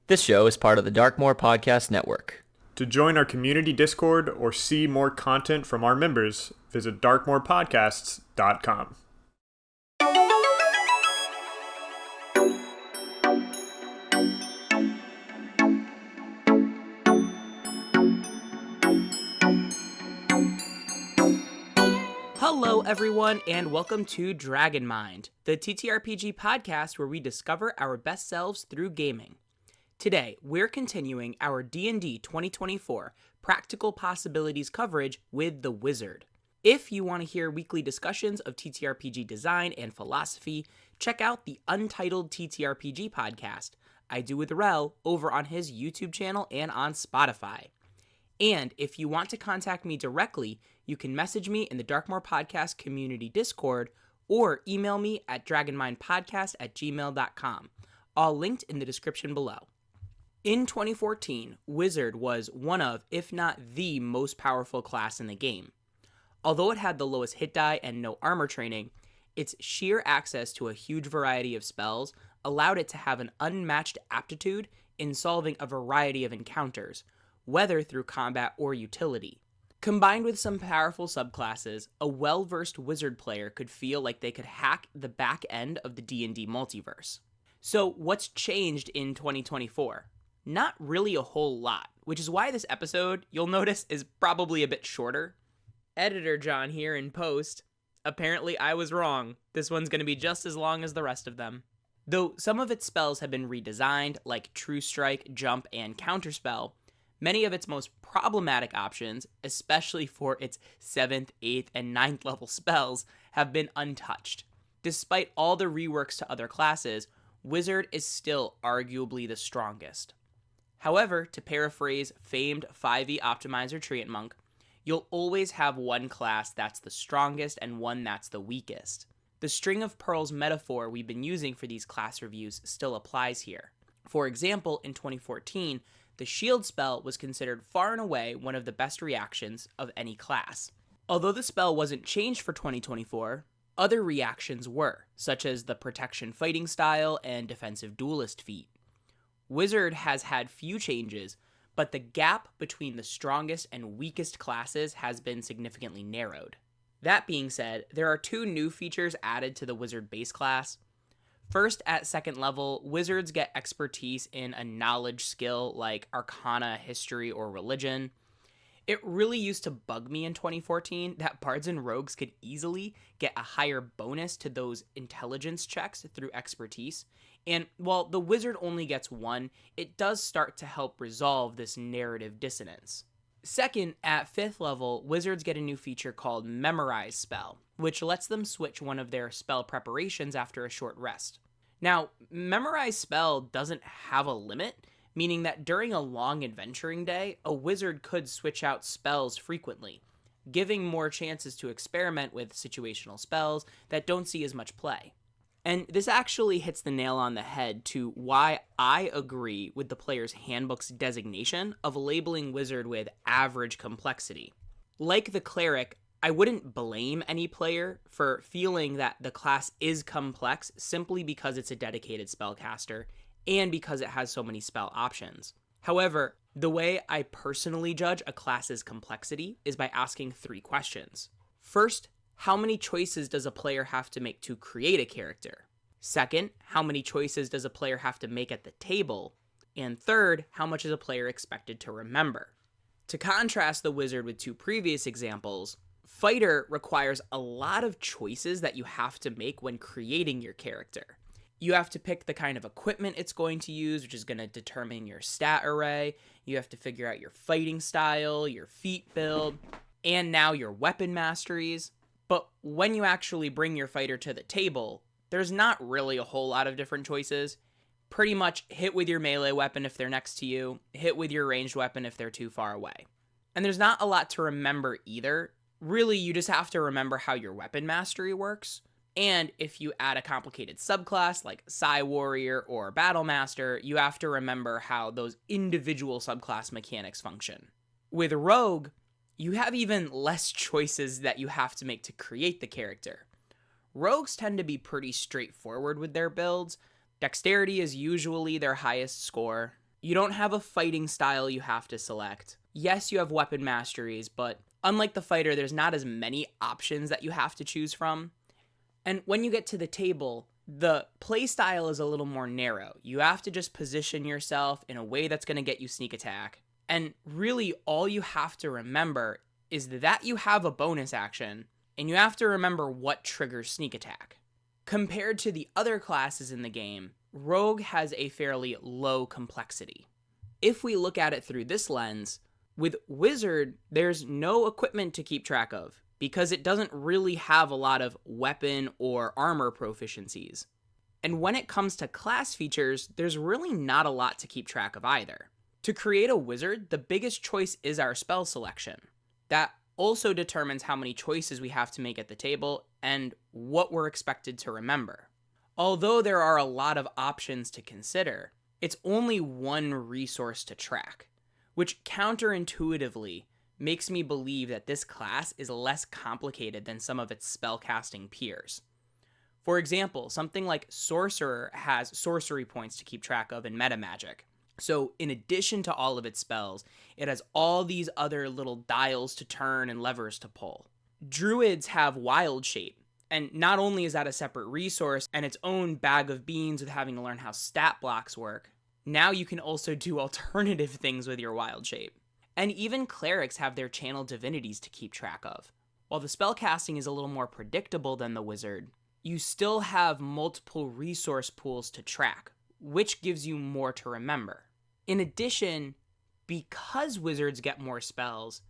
This show is part of the Darkmoor Podcast Network. To join our community Discord or see more content from our members, visit darkmoorpodcasts.com. Hello, everyone, and welcome to Dragon Mind, the TTRPG podcast where we discover our best selves through gaming. Today, we're continuing our D&D 2024 Practical Possibilities coverage with The Wizard. If you want to hear weekly discussions of TTRPG design and philosophy, check out the Untitled TTRPG podcast I do with Rel over on his YouTube channel and on Spotify. And if you want to contact me directly, you can message me in the Darkmoor Podcast community Discord or email me at dragonmindpodcast@gmail.com, all linked in the description below. In 2014, Wizard was one of, if not the most powerful class in the game. Although it had the lowest hit die and no armor training, its sheer access to a huge variety of spells allowed it to have an unmatched aptitude in solving a variety of encounters, whether through combat or utility. Combined with some powerful subclasses, a well-versed wizard player could feel like they could hack the back end of the D&D multiverse. So what's changed in 2024? Not really a whole lot, which is why this episode, you'll notice, is probably a bit shorter. Editor John here in post. Apparently I was wrong. This one's going to be just as long as the rest of them. Though some of its spells have been redesigned, like True Strike, Jump, and Counterspell, many of its most problematic options, especially for its 7th, 8th, and 9th level spells, have been untouched. Despite all the reworks to other classes, Wizard is still arguably the strongest. However, to paraphrase famed 5e optimizer Treant Monk, you'll always have one class that's the strongest and one that's the weakest. The string of pearls metaphor we've been using for these class reviews still applies here. For example, in 2014, the shield spell was considered far and away one of the best reactions of any class. Although the spell wasn't changed for 2024, other reactions were, such as the protection fighting style and defensive duelist feat. Wizard has had few changes, but the gap between the strongest and weakest classes has been significantly narrowed. That being said, there are two new features added to the Wizard base class. First, at 2nd level, wizards get expertise in a knowledge skill like Arcana, History, or Religion. It really used to bug me in 2014 that bards and rogues could easily get a higher bonus to those intelligence checks through expertise, and while the wizard only gets one, it does start to help resolve this narrative dissonance. Second, at 5th level, wizards get a new feature called Memorize Spell, which lets them switch one of their spell preparations after a short rest. Now, Memorize Spell doesn't have a limit, meaning that during a long adventuring day, a wizard could switch out spells frequently, giving more chances to experiment with situational spells that don't see as much play. And this actually hits the nail on the head to why I agree with the player's handbook's designation of labeling wizard with average complexity. Like the cleric, I wouldn't blame any player for feeling that the class is complex simply because it's a dedicated spellcaster and because it has so many spell options. However, the way I personally judge a class's complexity is by asking 3 questions. First, how many choices does a player have to make to create a character? Second, how many choices does a player have to make at the table? And third, how much is a player expected to remember? To contrast the wizard with 2 previous examples, fighter requires a lot of choices that you have to make when creating your character. You have to pick the kind of equipment it's going to use, which is going to determine your stat array. You have to figure out your fighting style, your feat build, and now your weapon masteries. But when you actually bring your fighter to the table, there's not really a whole lot of different choices. Pretty much hit with your melee weapon if they're next to you, hit with your ranged weapon if they're too far away. And there's not a lot to remember either. Really, you just have to remember how your weapon mastery works. And if you add a complicated subclass like Psy Warrior or Battle Master, you have to remember how those individual subclass mechanics function. With Rogue, you have even less choices that you have to make to create the character. Rogues tend to be pretty straightforward with their builds. Dexterity is usually their highest score. You don't have a fighting style you have to select. Yes, you have weapon masteries, but unlike the fighter, there's not as many options that you have to choose from. And when you get to the table, the play style is a little more narrow. You have to just position yourself in a way that's going to get you sneak attack. And really, all you have to remember is that you have a bonus action, and you have to remember what triggers sneak attack. Compared to the other classes in the game, Rogue has a fairly low complexity. If we look at it through this lens, with Wizard, there's no equipment to keep track of, because it doesn't really have a lot of weapon or armor proficiencies. And when it comes to class features, there's really not a lot to keep track of either. To create a wizard, the biggest choice is our spell selection. That also determines how many choices we have to make at the table and what we're expected to remember. Although there are a lot of options to consider, it's only one resource to track, which counterintuitively makes me believe that this class is less complicated than some of its spellcasting peers. For example, something like Sorcerer has sorcery points to keep track of in metamagic. So in addition to all of its spells, it has all these other little dials to turn and levers to pull. Druids have Wild Shape, and not only is that a separate resource and its own bag of beans with having to learn how stat blocks work, now you can also do alternative things with your Wild Shape. And even clerics have their channeled divinities to keep track of. While the spellcasting is a little more predictable than the wizard, you still have multiple resource pools to track, which gives you more to remember. In addition, because wizards get more spells,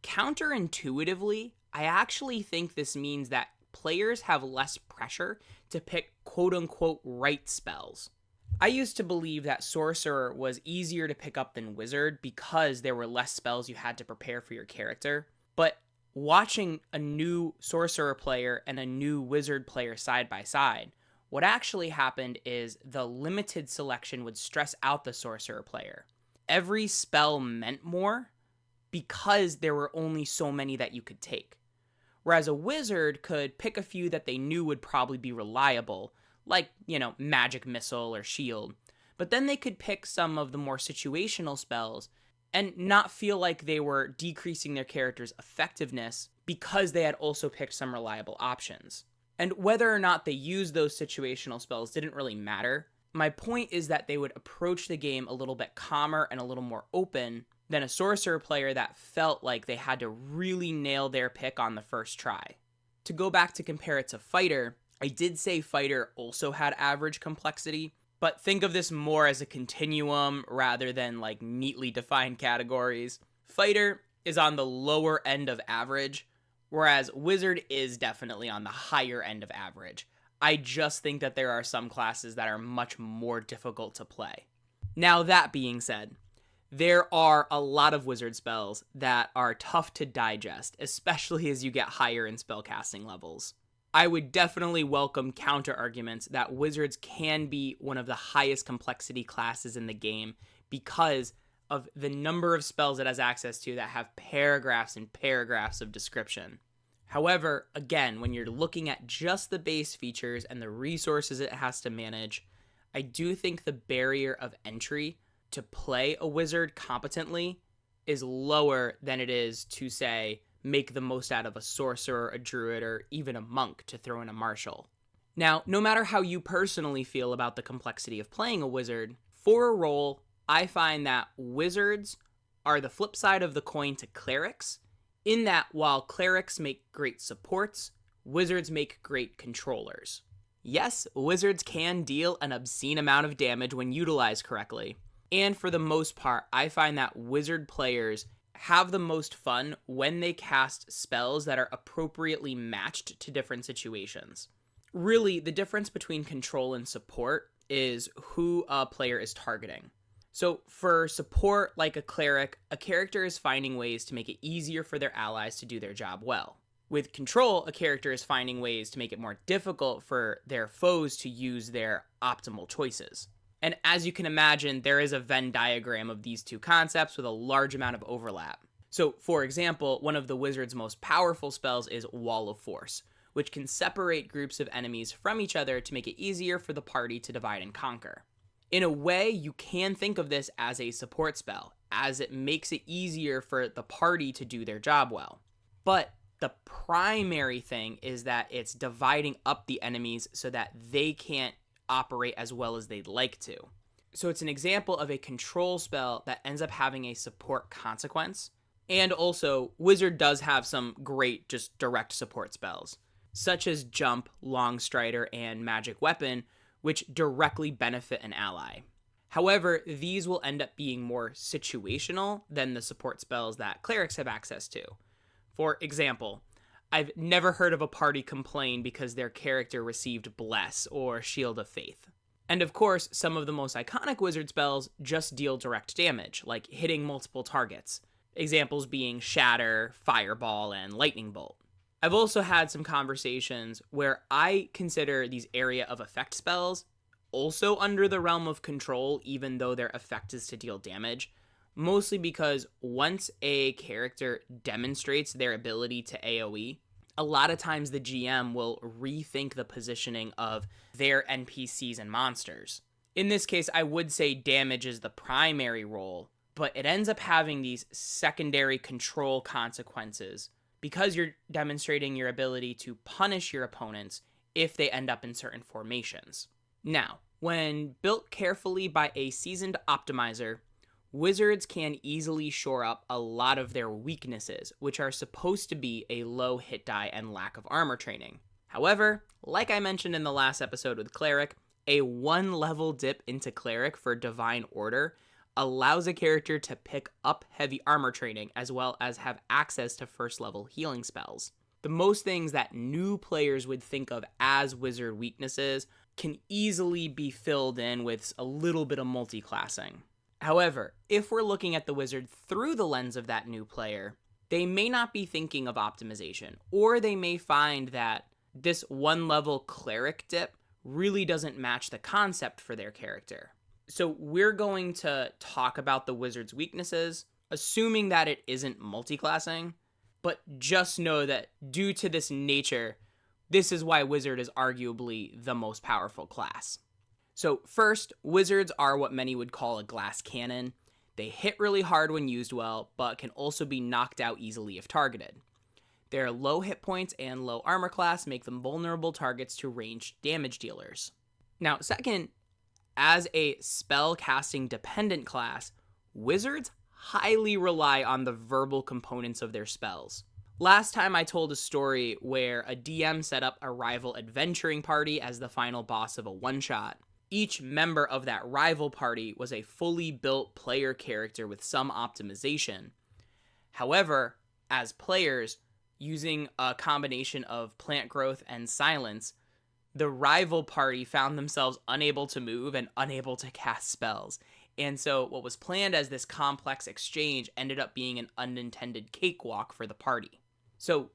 counterintuitively, I actually think this means that players have less pressure to pick quote-unquote right spells. I used to believe that Sorcerer was easier to pick up than Wizard because there were less spells you had to prepare for your character, but watching a new Sorcerer player and a new Wizard player side by side, what actually happened is the limited selection would stress out the Sorcerer player. Every spell meant more because there were only so many that you could take. Whereas a Wizard could pick a few that they knew would probably be reliable, like, Magic Missile or Shield. But then they could pick some of the more situational spells and not feel like they were decreasing their character's effectiveness because they had also picked some reliable options. And whether or not they used those situational spells didn't really matter. My point is that they would approach the game a little bit calmer and a little more open than a Sorcerer player that felt like they had to really nail their pick on the first try. To go back to compare it to Fighter, I did say Fighter also had average complexity, but think of this more as a continuum rather than like neatly defined categories. Fighter is on the lower end of average, whereas Wizard is definitely on the higher end of average. I just think that there are some classes that are much more difficult to play. Now, that being said, there are a lot of Wizard spells that are tough to digest, especially as you get higher in spellcasting levels. I would definitely welcome counter-arguments that Wizards can be one of the highest complexity classes in the game because of the number of spells it has access to that have paragraphs and paragraphs of description. However, again, when you're looking at just the base features and the resources it has to manage, I do think the barrier of entry to play a Wizard competently is lower than it is to, say, make the most out of a Sorcerer, a Druid, or even a Monk to throw in a Martial. Now, no matter how you personally feel about the complexity of playing a Wizard, for a role, I find that Wizards are the flip side of the coin to Clerics, in that while Clerics make great supports, Wizards make great controllers. Yes, Wizards can deal an obscene amount of damage when utilized correctly, and for the most part, I find that Wizard players have the most fun when they cast spells that are appropriately matched to different situations. Really, the difference between control and support is who a player is targeting. So for support, like a cleric, a character is finding ways to make it easier for their allies to do their job well. With control, a character is finding ways to make it more difficult for their foes to use their optimal choices. And as you can imagine, there is a Venn diagram of these two concepts with a large amount of overlap. So, for example, one of the wizard's most powerful spells is Wall of Force, which can separate groups of enemies from each other to make it easier for the party to divide and conquer. In a way, you can think of this as a support spell, as it makes it easier for the party to do their job well. But the primary thing is that it's dividing up the enemies so that they can't operate as well as they'd like to. So it's an example of a control spell that ends up having a support consequence. And also, Wizard does have some great just direct support spells, such as Jump, Long Strider, and Magic Weapon, which directly benefit an ally. However, these will end up being more situational than the support spells that clerics have access to. For example, I've never heard of a party complain because their character received Bless or Shield of Faith. And of course, some of the most iconic wizard spells just deal direct damage, like hitting multiple targets. Examples being Shatter, Fireball, and Lightning Bolt. I've also had some conversations where I consider these area of effect spells also under the realm of control, even though their effect is to deal damage, mostly because once a character demonstrates their ability to AoE, a lot of times the GM will rethink the positioning of their NPCs and monsters. In this case, I would say damage is the primary role, but it ends up having these secondary control consequences because you're demonstrating your ability to punish your opponents if they end up in certain formations. Now, when built carefully by a seasoned optimizer, wizards can easily shore up a lot of their weaknesses, which are supposed to be a low hit die and lack of armor training. However, like I mentioned in the last episode with Cleric, a 1-level dip into Cleric for Divine Order allows a character to pick up heavy armor training as well as have access to first level healing spells. The most things that new players would think of as wizard weaknesses can easily be filled in with a little bit of multi-classing. However, if we're looking at the wizard through the lens of that new player, they may not be thinking of optimization, or they may find that this 1-level cleric dip really doesn't match the concept for their character. So we're going to talk about the wizard's weaknesses, assuming that it isn't multiclassing, but just know that due to this nature, this is why wizard is arguably the most powerful class. So first, wizards are what many would call a glass cannon. They hit really hard when used well, but can also be knocked out easily if targeted. Their low hit points and low armor class make them vulnerable targets to ranged damage dealers. Now, second, as a spell casting dependent class, wizards highly rely on the verbal components of their spells. Last time I told a story where a DM set up a rival adventuring party as the final boss of a one-shot. Each member of that rival party was a fully built player character with some optimization. However, as players, using a combination of plant growth and silence, the rival party found themselves unable to move and unable to cast spells. And so what was planned as this complex exchange ended up being an unintended cakewalk for the party. So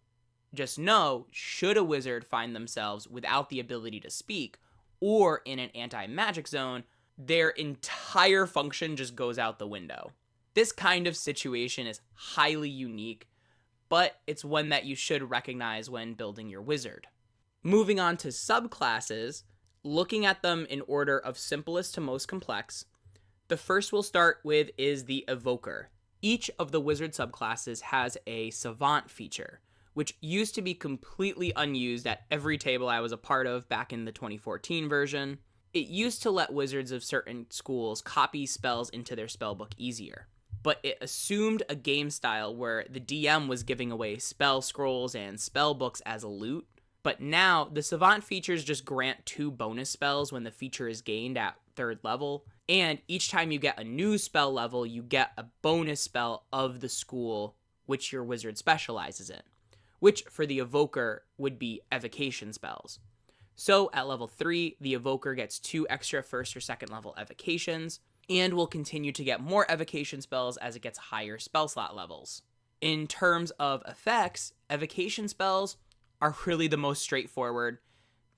just know, should a wizard find themselves without the ability to speak or in an anti-magic zone, their entire function just goes out the window. This kind of situation is highly unique, but it's one that you should recognize when building your wizard. Moving on to subclasses, looking at them in order of simplest to most complex, the first we'll start with is the Evoker. Each of the wizard subclasses has a Savant feature, which used to be completely unused at every table I was a part of back in the 2014 version. It used to let wizards of certain schools copy spells into their spellbook easier, but it assumed a game style where the DM was giving away spell scrolls and spellbooks as a loot. But now, the Savant features just grant 2 bonus spells when the feature is gained at 3rd level, and each time you get a new spell level, you get a bonus spell of the school which your wizard specializes in, which for the Evoker would be evocation spells. So at level 3, the Evoker gets 2 extra 1st or 2nd level evocations, and will continue to get more evocation spells as it gets higher spell slot levels. In terms of effects, evocation spells are really the most straightforward.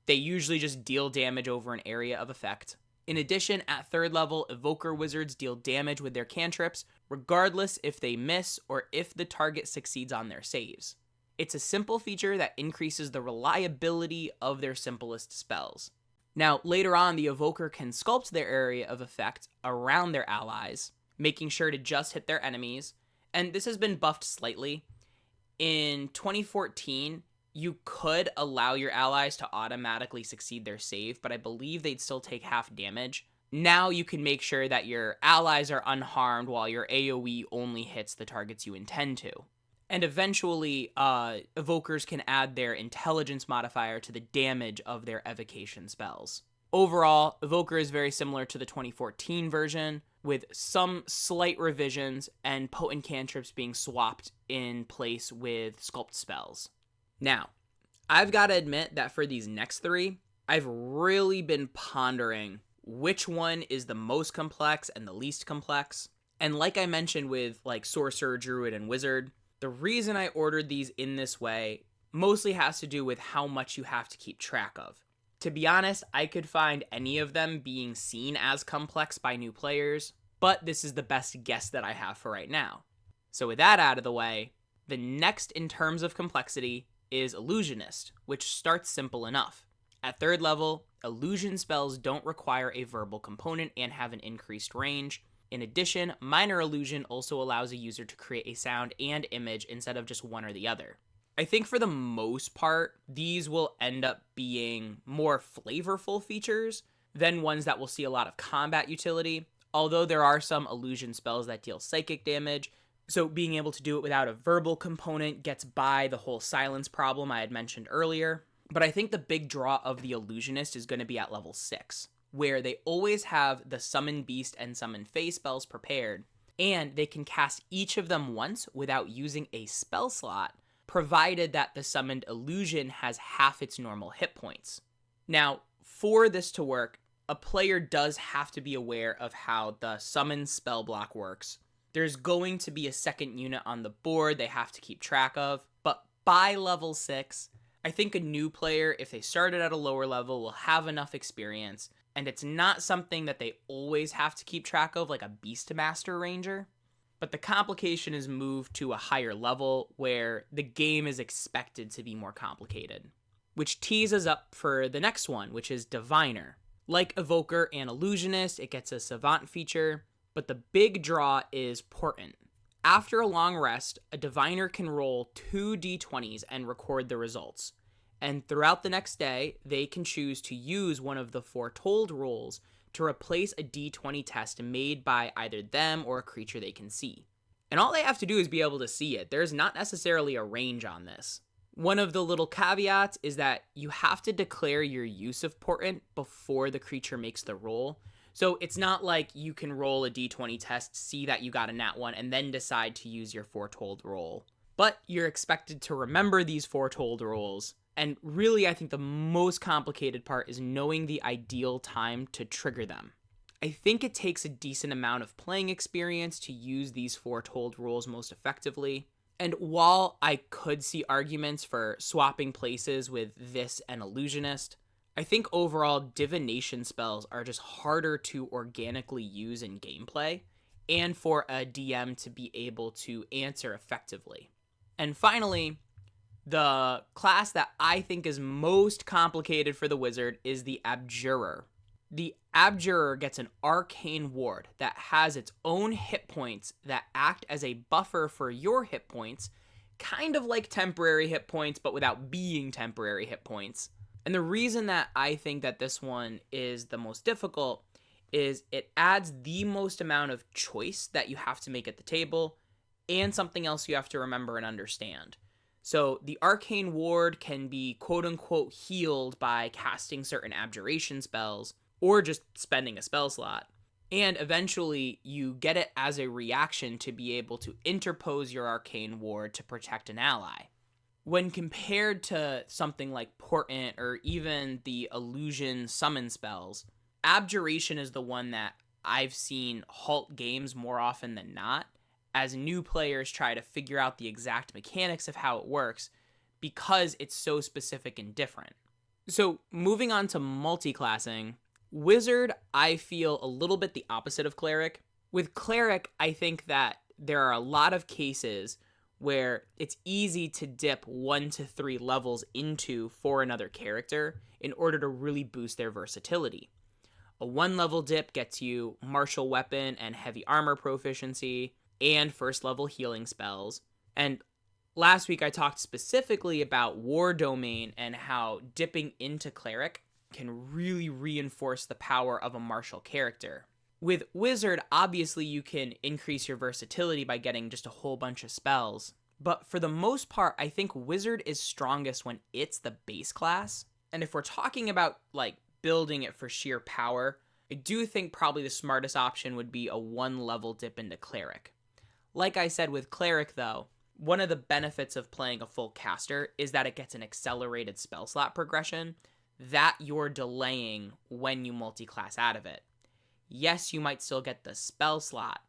They usually just deal damage over an area of effect. In addition, at 3rd level, Evoker wizards deal damage with their cantrips, regardless if they miss or if the target succeeds on their saves. It's a simple feature that increases the reliability of their simplest spells. Now, later on, the Evoker can sculpt their area of effect around their allies, making sure to just hit their enemies, and this has been buffed slightly. In 2014, you could allow your allies to automatically succeed their save, but I believe they'd still take half damage. Now you can make sure that your allies are unharmed while your AoE only hits the targets you intend to. And eventually, Evokers can add their intelligence modifier to the damage of their evocation spells. Overall, Evoker is very similar to the 2014 version, with some slight revisions and potent cantrips being swapped in place with sculpt spells. Now, I've got to admit that for these next three, I've really been pondering which one is the most complex and the least complex. And like I mentioned with like Sorcerer, Druid, and Wizard, the reason I ordered these in this way mostly has to do with how much you have to keep track of. To be honest, I could find any of them being seen as complex by new players, but this is the best guess that I have for right now. So with that out of the way, the next in terms of complexity is Illusionist, which starts simple enough. At 3rd level, illusion spells don't require a verbal component and have an increased range. In addition, Minor Illusion also allows a user to create a sound and image instead of just one or the other. I think for the most part, these will end up being more flavorful features than ones that will see a lot of combat utility, although there are some illusion spells that deal psychic damage, so being able to do it without a verbal component gets by the whole silence problem I had mentioned earlier. But I think the big draw of the Illusionist is going to be at level 6, where they always have the Summon Beast and Summon Fae spells prepared, and they can cast each of them once without using a spell slot, provided that the summoned illusion has half its normal hit points. Now, for this to work, a player does have to be aware of how the summon spell block works. There's going to be a second unit on the board they have to keep track of, but by level 6, I think a new player, if they started at a lower level, will have enough experience, and it's not something that they always have to keep track of like a Beastmaster Ranger. But the complication is moved to a higher level where the game is expected to be more complicated. Which tees us up for the next one, which is Diviner. Like Evoker and Illusionist, it gets a Savant feature, but the big draw is Portent. After a long rest, a Diviner can roll 2 d20s and record the results. And throughout the next day, they can choose to use one of the foretold rolls to replace a d20 test made by either them or a creature they can see. And all they have to do is be able to see it. There's not necessarily a range on this. One of the little caveats is that you have to declare your use of Portent before the creature makes the roll. So it's not like you can roll a d20 test, see that you got a nat 1, and then decide to use your foretold roll. But you're expected to remember these foretold rolls. And really, I think the most complicated part is knowing the ideal time to trigger them. I think it takes a decent amount of playing experience to use these foretold rules most effectively. And while I could see arguments for swapping places with this and Illusionist, I think overall divination spells are just harder to organically use in gameplay and for a DM to be able to answer effectively. And finally, the class that I think is most complicated for the wizard is the Abjurer. The Abjurer gets an arcane ward that has its own hit points that act as a buffer for your hit points, kind of like temporary hit points, but without being temporary hit points. And the reason that I think that this one is the most difficult is it adds the most amount of choice that you have to make at the table, and something else you have to remember and understand. So the arcane ward can be quote-unquote healed by casting certain abjuration spells or just spending a spell slot. And eventually you get it as a reaction to be able to interpose your arcane ward to protect an ally. When compared to something like Portent or even the illusion summon spells, abjuration is the one that I've seen halt games more often than not, as new players try to figure out the exact mechanics of how it works because it's so specific and different. So moving on to multiclassing, Wizard, I feel a little bit the opposite of Cleric. With Cleric, I think that there are a lot of cases where it's easy to dip 1 to 3 levels into for another character in order to really boost their versatility. A 1-level dip gets you martial weapon and heavy armor proficiency and first level healing spells. And last week I talked specifically about War Domain and how dipping into Cleric can really reinforce the power of a martial character. With Wizard, obviously you can increase your versatility by getting just a whole bunch of spells. But for the most part, I think Wizard is strongest when it's the base class. And if we're talking about like building it for sheer power, I do think probably the smartest option would be a 1-level dip into Cleric. Like I said with Cleric though, one of the benefits of playing a full caster is that it gets an accelerated spell slot progression that you're delaying when you multi-class out of it. Yes, you might still get the spell slot,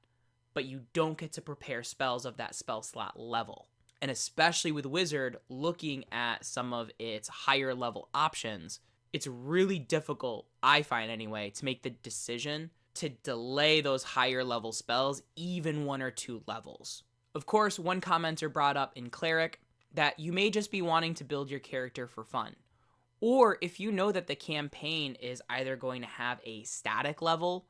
but you don't get to prepare spells of that spell slot level. And especially with Wizard, looking at some of its higher level options, it's really difficult, I find anyway, to make the decision to delay those higher level spells even 1 or 2 levels. Of course, one commenter brought up in Cleric that you may just be wanting to build your character for fun. Or if you know that the campaign is either going to have a static level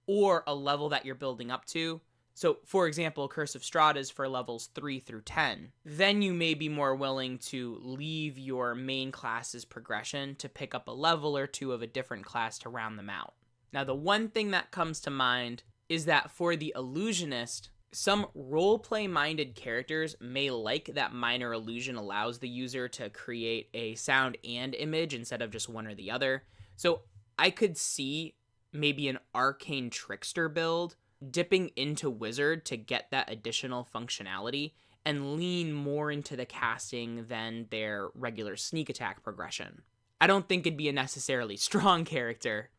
or a level that you're building up to, so for example, Curse of Strahd is for levels 3 through 10, then you may be more willing to leave your main class's progression to pick up a level or 2 of a different class to round them out. Now, the one thing that comes to mind is that for the Illusionist, some roleplay-minded characters may like that Minor Illusion allows the user to create a sound and image instead of just one or the other. So I could see maybe an Arcane Trickster build dipping into Wizard to get that additional functionality and lean more into the casting than their regular sneak attack progression. I don't think it'd be a necessarily strong character,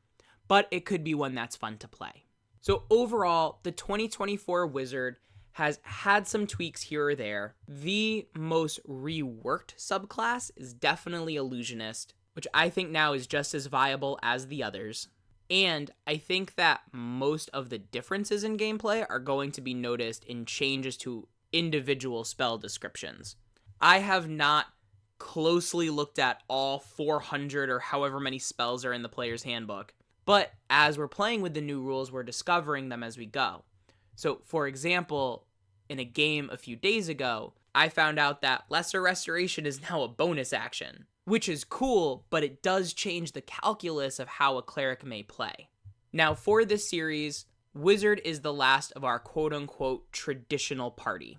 but it could be one that's fun to play. So overall, the 2024 Wizard has had some tweaks here or there. The most reworked subclass is definitely Illusionist, which I think now is just as viable as the others. And I think that most of the differences in gameplay are going to be noticed in changes to individual spell descriptions. I have not closely looked at all 400 or however many spells are in the player's handbook, but as we're playing with the new rules, we're discovering them as we go. So, for example, in a game a few days ago, I found out that Lesser Restoration is now a bonus action, which is cool, but it does change the calculus of how a cleric may play. Now, for this series, Wizard is the last of our quote-unquote traditional party.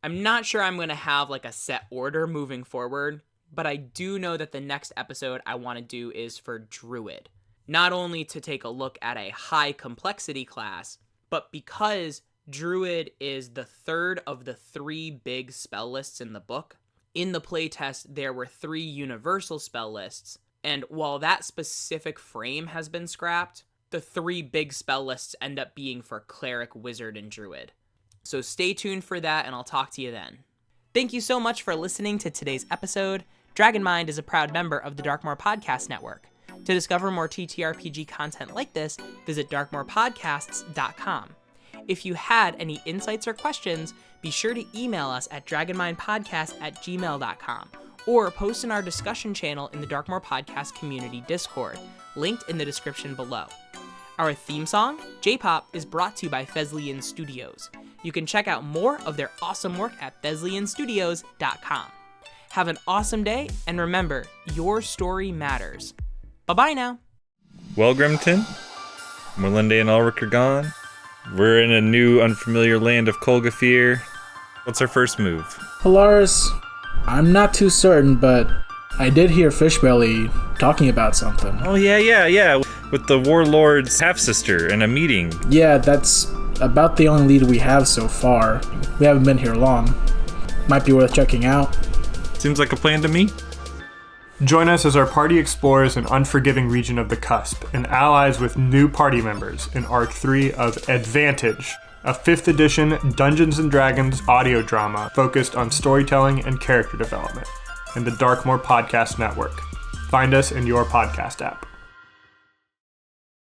I'm not sure I'm going to have like a set order moving forward, but I do know that the next episode I want to do is for Druid. Not only to take a look at a high complexity class, but because Druid is the third of the 3 big spell lists in the book. In the playtest, there were 3 universal spell lists, and while that specific frame has been scrapped, the 3 big spell lists end up being for Cleric, Wizard, and Druid. So stay tuned for that, and I'll talk to you then. Thank you so much for listening to today's episode. Dragonmind is a proud member of the Darkmoor Podcast Network. To discover more TTRPG content like this, visit darkmoorpodcasts.com. If you had any insights or questions, be sure to email us at dragonmindpodcast@gmail.com or post in our discussion channel in the Darkmoor Podcast community Discord, linked in the description below. Our theme song, J-Pop, is brought to you by Thesleyan Studios. You can check out more of their awesome work at thesleyanstudios.com. Have an awesome day, and remember, your story matters. Bye-bye now. Well, Grimton, Morlinde and Ulrich are gone. We're in a new, unfamiliar land of Kolgafir. What's our first move? Polaris, I'm not too certain, but I did hear Fishbelly talking about something. Oh, yeah. With the Warlord's half-sister in a meeting. Yeah, that's about the only lead we have so far. We haven't been here long. Might be worth checking out. Seems like a plan to me. Join us as our party explores an unforgiving region of the Cusp and allies with new party members in Arc 3 of Advantage, a 5th edition Dungeons & Dragons audio drama focused on storytelling and character development, in the Darkmoor Podcast Network. Find us in your podcast app.